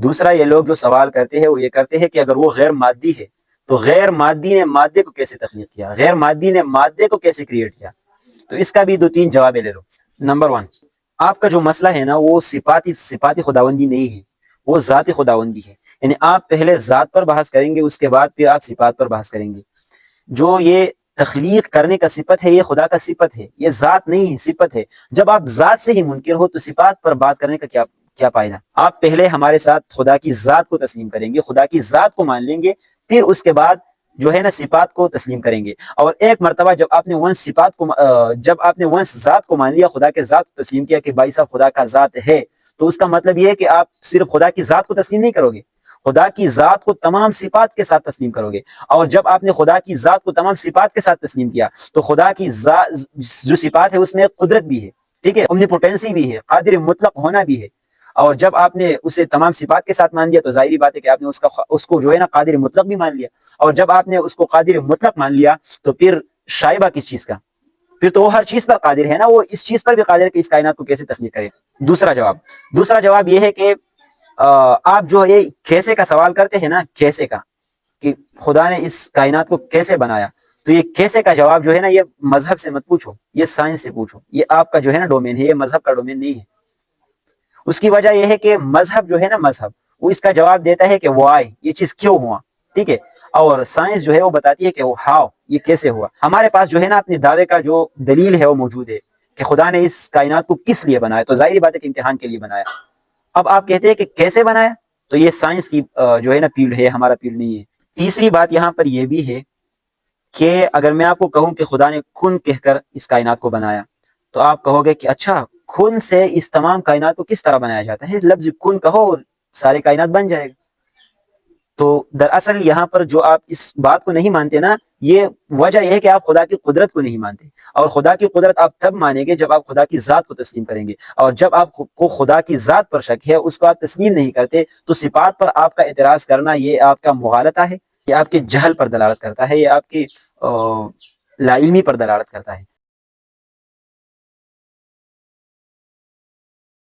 دوسرا یہ لوگ جو سوال کرتے ہیں وہ یہ کرتے ہیں کہ اگر وہ غیر مادی ہے تو غیر مادی نے مادے کو کیسے تخلیق کیا، غیر مادی نے مادے کو کیسے کریٹ کیا؟ تو اس کا بھی 2-3 جواب لے لو۔ نمبر 1، آپ کا جو مسئلہ ہے نا وہ صفاتی خداوندی نہیں ہے، وہ ذاتی خداوندی ہے۔ یعنی آپ پہلے ذات پر بحث کریں گے، اس کے بعد پھر آپ صفات پر بحث کریں گے۔ جو یہ تخلیق کرنے کا صفت ہے یہ خدا کا صفت ہے، یہ ذات نہیں ہے، صفت ہے۔ جب آپ ذات سے ہی منکر ہو تو صفات پر بات کرنے کا کیا فائدہ؟ آپ پہلے ہمارے ساتھ خدا کی ذات کو تسلیم کریں گے، خدا کی ذات کو مان لیں گے، پھر اس کے بعد جو ہے نا صفات کو تسلیم کریں گے۔ اور ایک مرتبہ جب آپ نے ونس ذات کو مان لیا، خدا کے ذات کو تسلیم کیا کہ بھائی صاحب خدا کا ذات ہے، تو اس کا مطلب یہ ہے کہ آپ صرف خدا کی ذات کو تسلیم نہیں کرو گے، خدا کی ذات کو تمام صفات کے ساتھ تسلیم کرو گے۔ اور جب آپ نے خدا کی ذات کو تمام صفات کے ساتھ تسلیم کیا تو خدا کی ذات جو صفات ہے اس میں قدرت بھی ہے، ٹھیک ہے، اومنیپوٹینسی بھی ہے، قادر مطلق ہونا بھی ہے۔ اور جب آپ نے اسے تمام صفات کے ساتھ مان لیا تو ظاہری بات ہے کہ آپ نے اس کو جو ہے نا قادر مطلق بھی مان لیا۔ اور جب آپ نے اس کو قادر مطلق مان لیا تو پھر شائبہ کس چیز کا؟ پھر تو وہ ہر چیز پر قادر ہے نا، وہ اس چیز پر بھی قادر ہے کہ اس کائنات کو کیسے تخلیق کرے۔ دوسرا جواب یہ ہے کہ آپ جو یہ کیسے کا سوال کرتے ہیں نا، کیسے کا، کہ خدا نے اس کائنات کو کیسے بنایا، تو یہ کیسے کا جواب جو ہے نا یہ مذہب سے مت پوچھو، یہ سائنس سے پوچھو، یہ آپ کا جو ہے نا ڈومین ہے، یہ مذہب کا ڈومین نہیں ہے۔ اس کی وجہ یہ ہے کہ مذہب جو ہے نا، مذہب وہ اس کا جواب دیتا ہے کہ وائی، یہ چیز کیوں ہوا، ٹھیک ہے، اور سائنس جو ہے وہ بتاتی ہے کہ وہ ہاؤ، یہ کیسے ہوا۔ ہمارے پاس جو ہے نا اپنے دعوے کا جو دلیل ہے وہ موجود ہے کہ خدا نے اس کائنات کو کس لیے بنایا، تو ظاہری بات ہے کہ امتحان کے لیے بنایا۔ اب آپ کہتے ہیں کہ کیسے بنایا، تو یہ سائنس کی جو ہے نا فیلڈ ہے، ہمارا فیلڈ نہیں ہے۔ تیسری بات یہاں پر یہ بھی ہے کہ اگر میں آپ کو کہوں کہ خدا نے کن کہہ کر اس کائنات کو بنایا تو آپ کہو گے کہ اچھا کن سے اس تمام کائنات کو کس طرح بنایا جاتا ہے، لفظ کن کہو اور سارے کائنات بن جائے گا۔ تو دراصل یہاں پر جو آپ اس بات کو نہیں مانتے نا، یہ وجہ یہ ہے کہ آپ خدا کی قدرت کو نہیں مانتے، اور خدا کی قدرت آپ تب مانیں گے جب آپ خدا کی ذات کو تسلیم کریں گے۔ اور جب آپ کو خدا کی ذات پر شک ہے، اس کو آپ تسلیم نہیں کرتے، تو صفات پر آپ کا اعتراض کرنا یہ آپ کا مغالطہ ہے، یہ آپ کے جہل پر دلالت کرتا ہے، یہ آپ کی لا علمی پر دلالت کرتا ہے۔